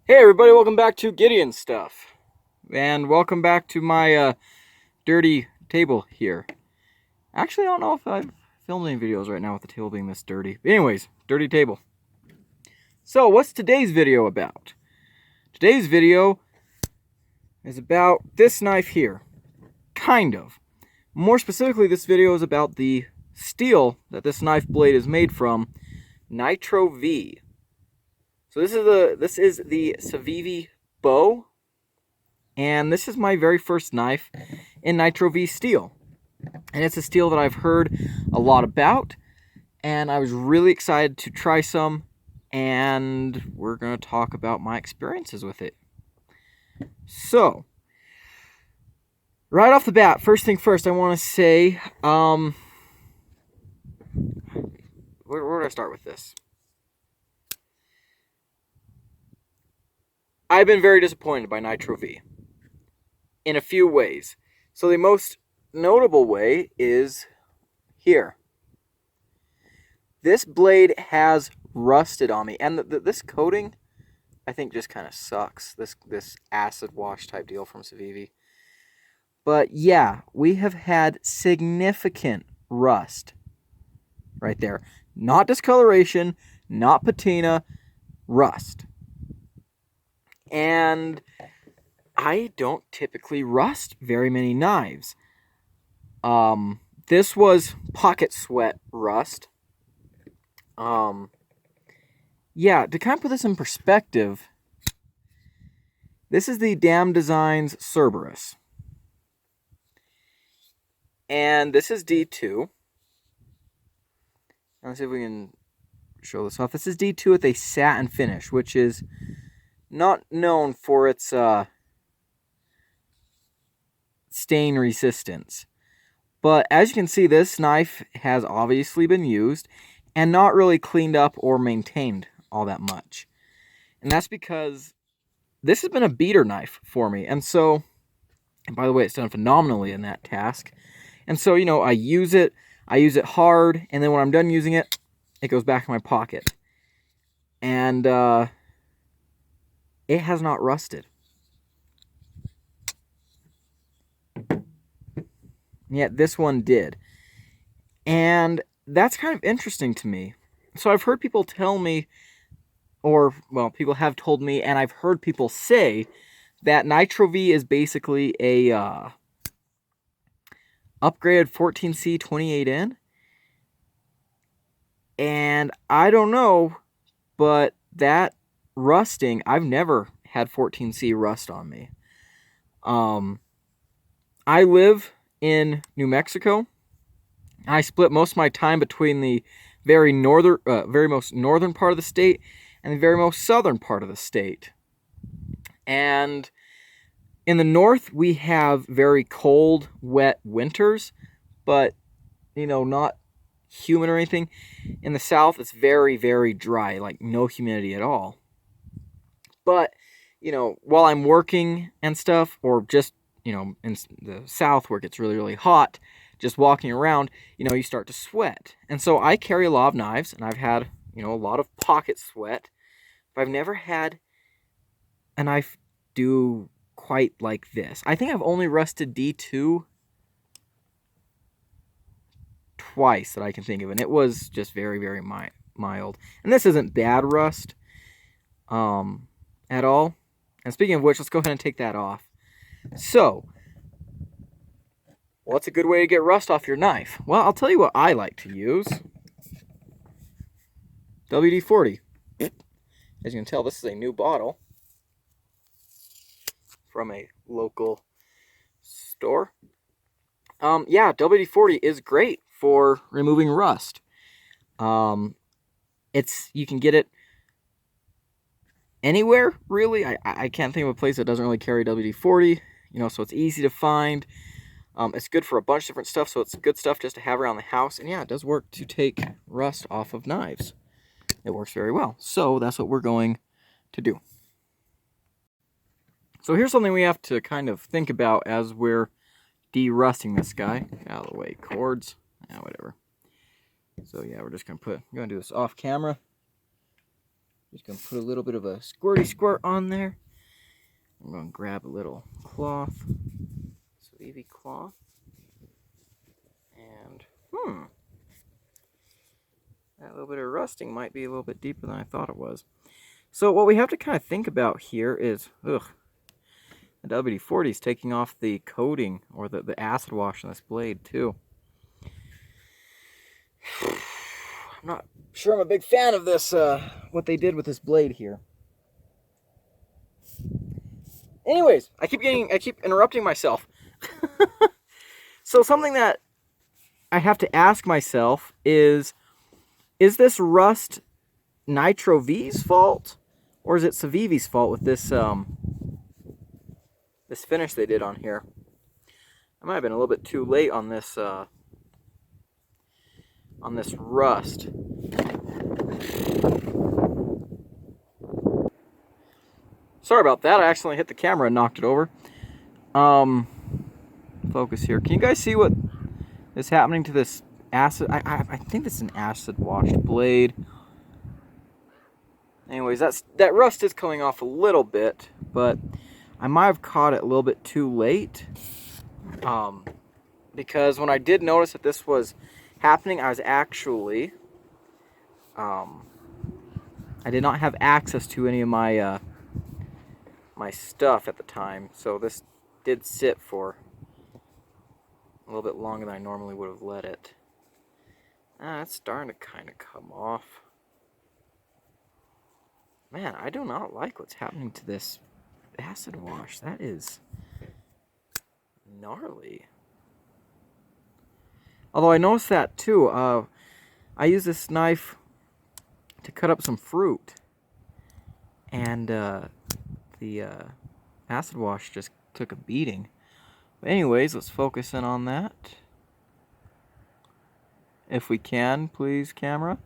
Hey everybody, welcome back to Gideon Stuff. And welcome back to my dirty table here. Actually, I don't know if I've filmed any videos right now with the table being this dirty. But anyways, dirty table. So, what's today's video about? Today's video is about this knife here. Kind of. More specifically, this video is about the steel that this knife blade is made from, Nitro-V. So this is the Civivi bow, and this is my very first knife in Nitro-V steel. And it's a steel that I've heard a lot about, and I was really excited to try some, and we're going to talk about my experiences with it. So, right off the bat, first thing first, I want to say, where do I start with this? I've been very disappointed by Nitro-V in a few ways. So the most notable way is here. This blade has rusted on me, and this coating, I think, just kind of sucks. This acid wash type deal from Civivi. But yeah, we have had significant rust right there. Not discoloration, not patina, rust. And I don't typically rust very many knives. This was pocket sweat rust. Yeah, to kind of put this in perspective, this is the Dam Designs Cerberus. And this is D2. Let's see if we can show this off. This is D2 with a satin finish, which is not known for its stain resistance. But as you can see, this knife has obviously been used and not really cleaned up or maintained all that much. And that's because this has been a beater knife for me. And so, and by the way, it's done phenomenally in that task. And so, I use it hard, and then when I'm done using it, it goes back in my pocket. And it has not rusted. Yet this one did. And that's kind of interesting to me. So I've heard people tell me, people have told me, and I've heard people say that Nitro-V is basically a upgraded 14C 28N. And I don't know, but that rusting, I've never had 14C rust on me. I live in New Mexico. I split most of my time between the very most northern part of the state and the very most southern part of the state. And in the north, we have very cold, wet winters, but, not humid or anything. In the south, it's very, very dry, like no humidity at all. But, while I'm working and stuff, or just, in the south where it gets really, really hot, just walking around, you start to sweat. And so I carry a lot of knives, and I've had, a lot of pocket sweat. But I've never had a knife do quite like this. I think I've only rusted D2 twice that I can think of, and it was just very, very mild. And this isn't bad rust at all. And speaking of which, let's go ahead and take that off. So, what's a good way to get rust off your knife? Well, I'll tell you what I like to use. WD-40. As you can tell, this is a new bottle from a local store. Yeah, WD-40 is great for removing rust. You can get it anywhere, really. I can't think of a place that doesn't really carry WD-40, so it's easy to find. It's good for a bunch of different stuff, so it's good stuff just to have around the house. And yeah, it does work to take rust off of knives. It works very well. So that's what we're going to do. So here's something we have to kind of think about as we're de-rusting this guy. Get out of the way, cords. Whatever. So yeah, we're just going to do this off camera. Just going to put a little bit of a squirty squirt on there. I'm going to grab a little cloth, Civivi cloth, and that little bit of rusting might be a little bit deeper than I thought it was. So what we have to kind of think about here is, the WD-40 is taking off the coating or the acid wash on this blade too. I'm not sure I'm a big fan of this, what they did with this blade here. Anyways, I keep interrupting myself. So something that I have to ask myself is this rust Nitro-V's fault, or is it Civivi's fault with this this finish they did on here? I might have been a little bit too late on this rust. Sorry about that. I accidentally hit the camera and knocked it over. Focus here. Can you guys see what is happening to this acid? I think this is an acid washed blade. Anyways, that rust is coming off a little bit, but I might have caught it a little bit too late. Because when I did notice that this was happening, I was actually I did not have access to any of my my stuff at the time, so this did sit for a little bit longer than I normally would have let it. It's starting to kind of come off. Man, I do not like what's happening to this acid wash. That is gnarly. Although I noticed that too. I use this knife to cut up some fruit, and the acid wash just took a beating. But anyways, let's focus in on that. If we can, please, camera.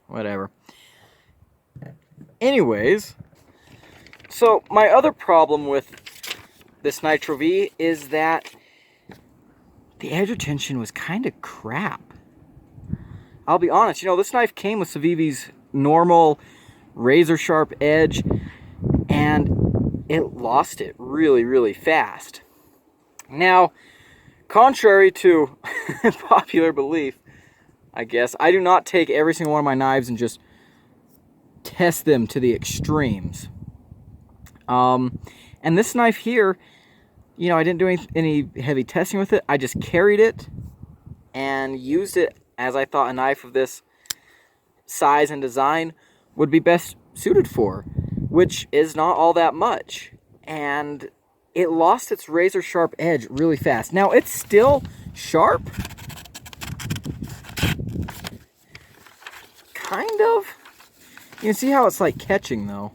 Whatever. Anyways, so my other problem with this Nitro-V is that the edge retention was kind of crap. I'll be honest, this knife came with Civivi's normal razor sharp edge, and it lost it really, really fast. Now, contrary to popular belief, I guess, I do not take every single one of my knives and just test them to the extremes. And this knife here, I didn't do any heavy testing with it. I just carried it and used it as I thought a knife of this size and design would be best suited for, which is not all that much. And it lost its razor sharp edge really fast. Now, it's still sharp. Kind of. You can see how it's like catching though.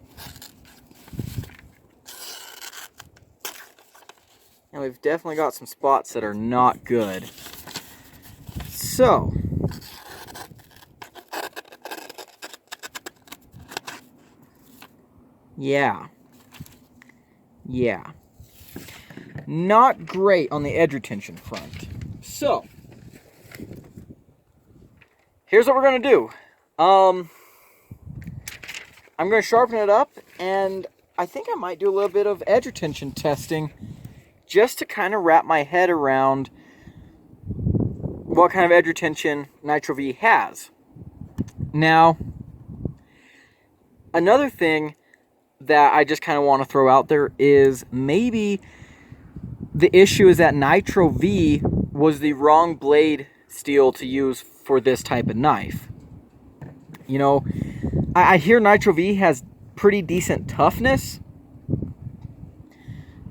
And we've definitely got some spots that are not good. So, yeah. Not great on the edge retention front. So, here's what we're going to do. I'm going to sharpen it up, and I think I might do a little bit of edge retention testing just to kind of wrap my head around what kind of edge retention Nitro-V has. Now, another thing that I just kind of want to throw out there is maybe the issue is that Nitro-V was the wrong blade steel to use for this type of knife. I hear Nitro-V has pretty decent toughness.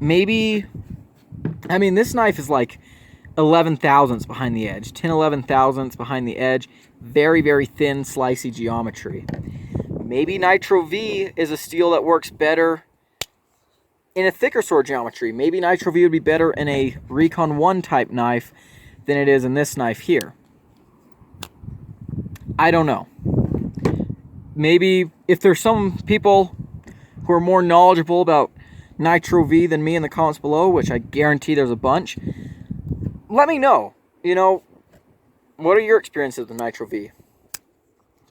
Maybe, this knife is like 11 thousandths behind the edge, 10, 11 thousandths behind the edge, very, very thin, slicey geometry. Maybe Nitro-V is a steel that works better in a thicker sword geometry. Maybe Nitro-V would be better in a Recon 1 type knife than it is in this knife here. I don't know. Maybe if there's some people who are more knowledgeable about Nitro-V than me in the comments below, which I guarantee there's a bunch, let me know. What are your experiences with Nitro-V?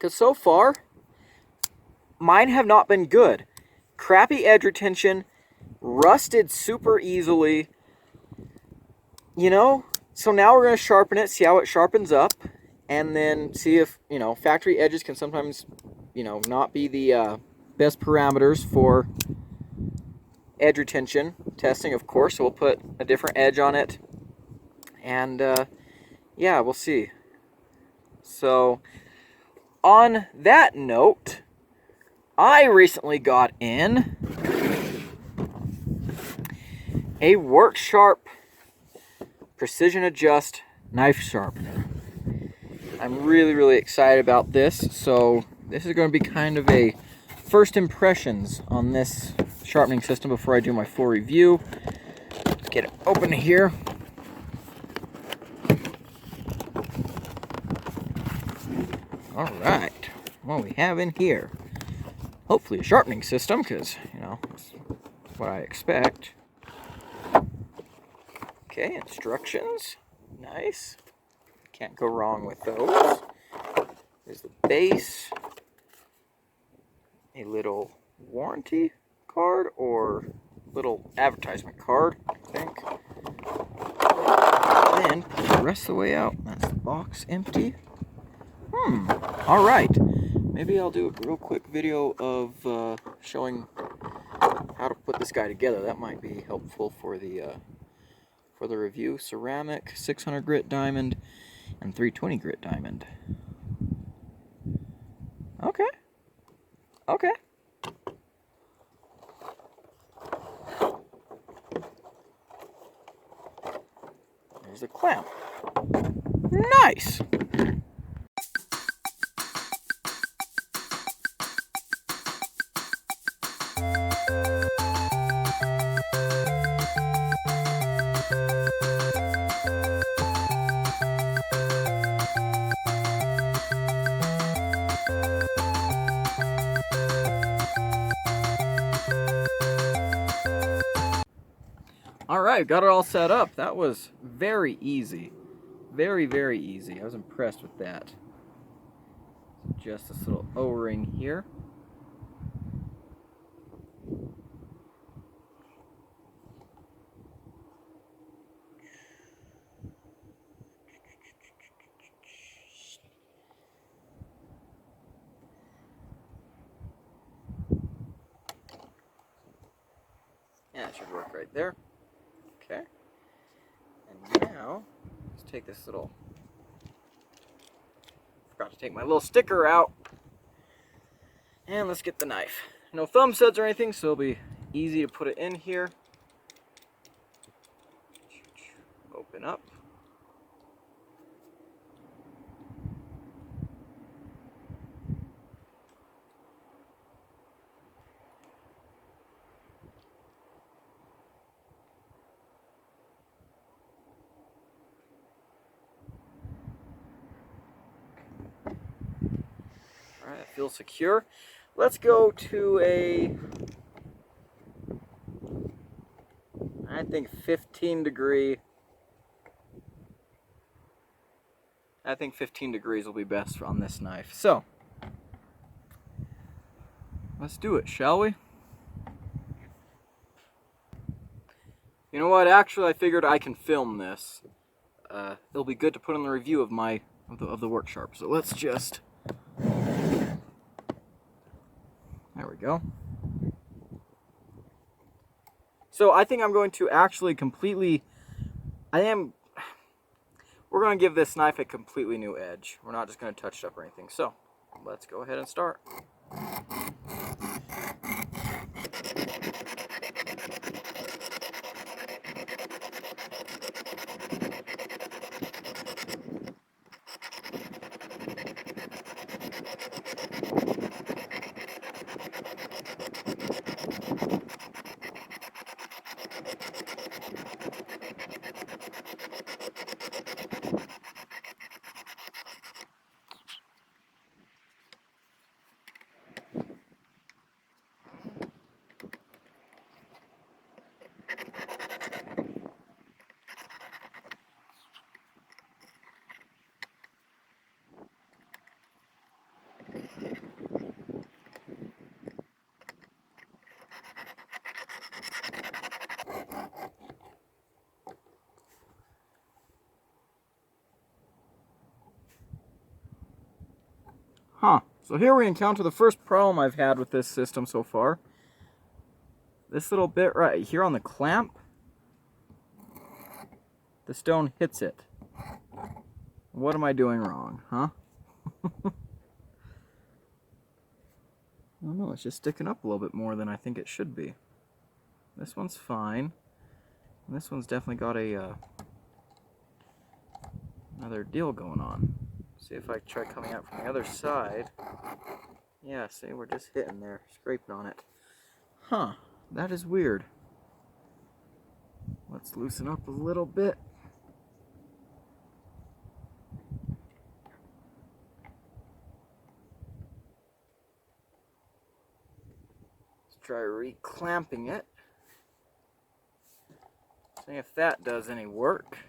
Because so far, mine have not been good. Crappy edge retention, rusted super easily. You know, so now we're going to sharpen it, see how it sharpens up, and then see if, you know, factory edges can sometimes, you know, not be the best parameters for edge retention testing, of course. So we'll put a different edge on it, and yeah, we'll see. So on that note, I recently got in a Work Sharp Precision Adjust knife sharpener. I'm really excited about this. So this is going to be kind of a first impressions on this sharpening system before I do my full review. Let's get it open here. All right, what we have in here, hopefully a sharpening system, because, you know, that's what I expect. Okay, instructions, nice. Can't go wrong with those. There's the base, a little warranty card or little advertisement card, I think. Then put the rest of the way out. That's the box empty. All right. Maybe I'll do a real quick video of showing how to put this guy together. That might be helpful for the review. Ceramic, 600 grit diamond, and 320 grit diamond. Okay. Okay. There's a clamp. Nice. Alright, got it all set up. That was very easy. Very easy. I was impressed with that. Just this little O-ring here. Yeah, it should work right there. Okay. And now, let's take this little... Forgot to take my little sticker out. And let's get the knife. No thumb studs or anything, so it'll be easy to put it in here. Open up. Alright, it feels secure. Let's go to a, I think 15 degree. I think 15 degrees will be best on this knife. So, let's do it, shall we? You know what? Actually, I figured I can film this. It'll be good to put in the review of my of the Work Sharp. So let's just. There we go. So I think I'm going to actually completely. We're going to give this knife a completely new edge. We're not just going to touch it up or anything. So let's go ahead and start. Huh. So here we encounter the first problem I've had with this system so far. This little bit right here on the clamp, the stone hits it. What am I doing wrong, huh? I don't know, it's just sticking up a little bit more than I think it should be. This one's fine. And this one's definitely got a another deal going on. See if I try coming out from the other side. Yeah, see, we're just hitting there, scraping on it. Huh, that is weird. Let's loosen up a little bit. Let's try re-clamping it. See if that does any work.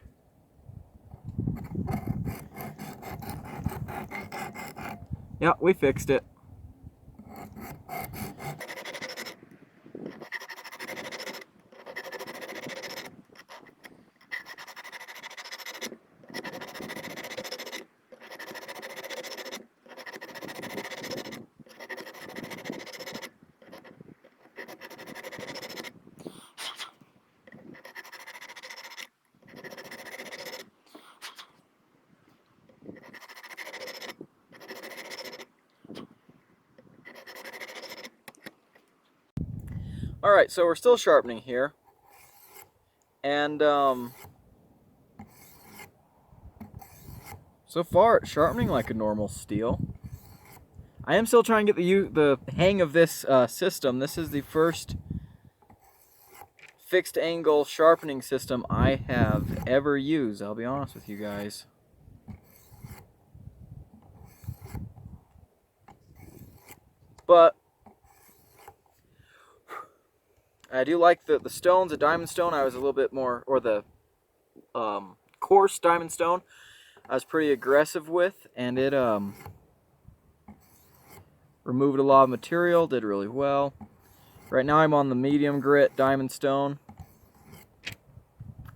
Yeah, we fixed it. Alright, so we're still sharpening here. And, so far it's sharpening like a normal steel. I am still trying to get the hang of this system. This is the first fixed angle sharpening system I have ever used, I'll be honest with you guys. But I do like the stones. The diamond stone I was a little bit more, or the coarse diamond stone I was pretty aggressive with, and it removed a lot of material, did really well. Right now I'm on the medium grit diamond stone,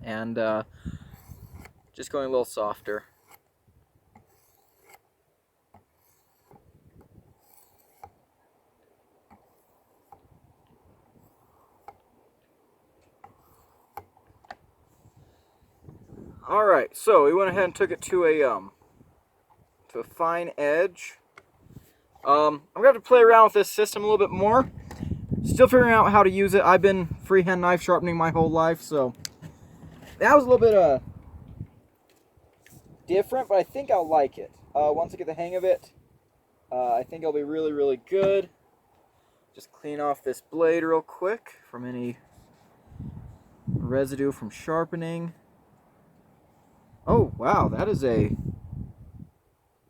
and just going a little softer. Alright, so we went ahead and took it to a fine edge. I'm going to have to play around with this system a little bit more. Still figuring out how to use it. I've been freehand knife sharpening my whole life, so that was a little bit different, but I think I'll like it. Once I get the hang of it, I think it'll be really, really good. Just clean off this blade real quick from any residue from sharpening. Oh, wow, it's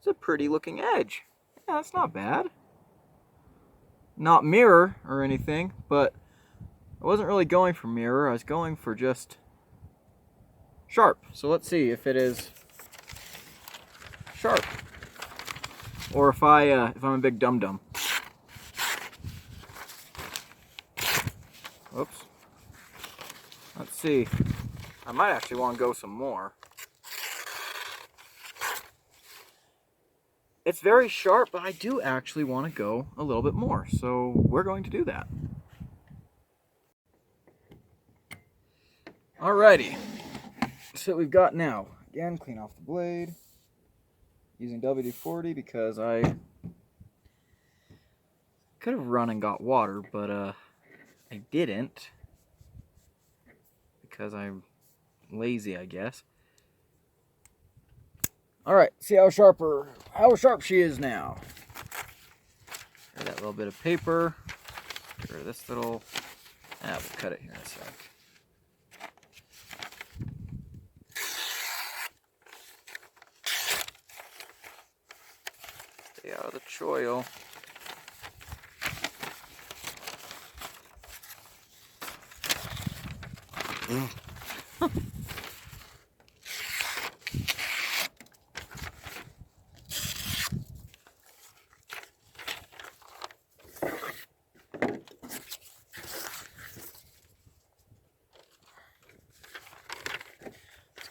a pretty looking edge. Yeah, that's not bad. Not mirror or anything, but I wasn't really going for mirror. I was going for just sharp. So let's see if it is sharp, or if I'm a big dum-dum. Whoops. Let's see. I might actually want to go some more. It's very sharp, but I do actually want to go a little bit more, so we're going to do that. Alrighty, so what we've got now. Again, clean off the blade, using WD-40 because I could have run and got water, but I didn't because I'm lazy, I guess. Alright, see how sharp she is now. Got that little bit of paper. Get rid of this little... we'll cut it here in a sec. Stay out of the choil.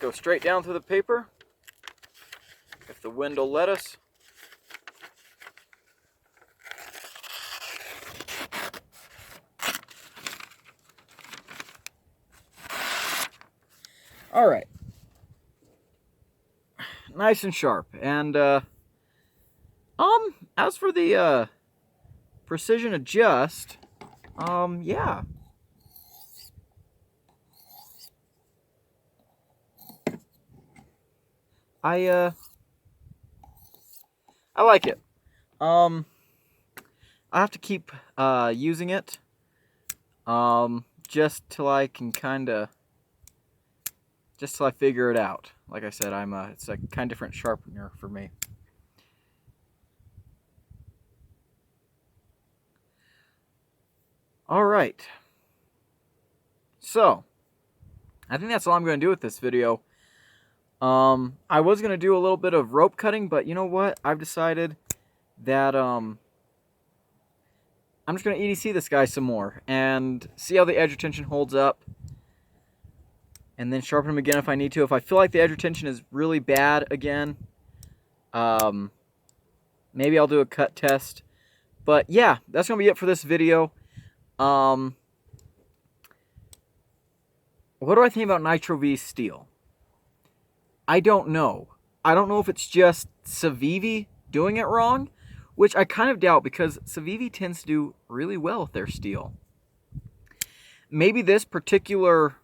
Go straight down through the paper, if the wind will let us. Alright. Nice and sharp. And, as for the, precision adjust, yeah. I like it. I have to keep, using it, just till I can just till I figure it out. Like I said, it's a kind of different sharpener for me. All right. So, I think that's all I'm going to do with this video. I was going to do a little bit of rope cutting, but you know what? I've decided that, I'm just going to EDC this guy some more and see how the edge retention holds up. And then sharpen him again if I need to. If I feel like the edge retention is really bad again, maybe I'll do a cut test. But yeah, that's going to be it for this video. What do I think about Nitro-V steel? I don't know. I don't know if it's just Civivi doing it wrong, which I kind of doubt because Civivi tends to do really well with their steel. Maybe this particular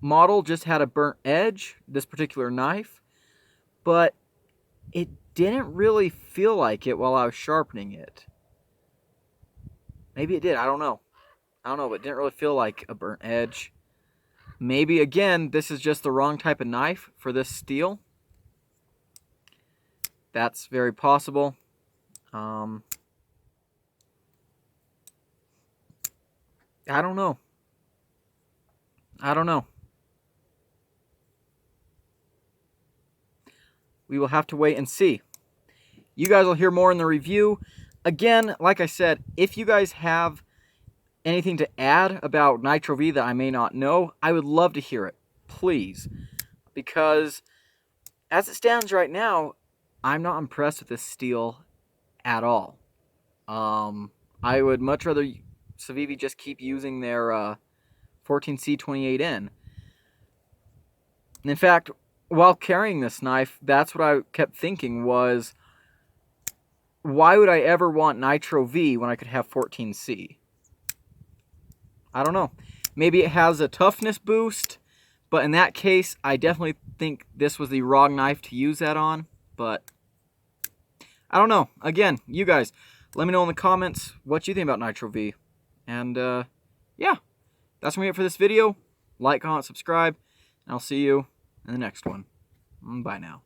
model just had a burnt edge, this particular knife, but it didn't really feel like it while I was sharpening it. Maybe it did, I don't know. But it didn't really feel like a burnt edge. Maybe, again, this is just the wrong type of knife for this steel. That's very possible. I don't know. We will have to wait and see. You guys will hear more in the review. Again, like I said, if you guys have anything to add about Nitro-V that I may not know, I would love to hear it. Please. Because as it stands right now, I'm not impressed with this steel at all. I would much rather Civivi just keep using their 14C28N. In fact, while carrying this knife, that's what I kept thinking was, why would I ever want Nitro-V when I could have 14C? I don't know. Maybe it has a toughness boost, but in that case, I definitely think this was the wrong knife to use that on, but I don't know. Again, you guys, let me know in the comments what you think about Nitro-V. And, yeah, that's going to be it for this video. Like, comment, subscribe, and I'll see you in the next one. Bye now.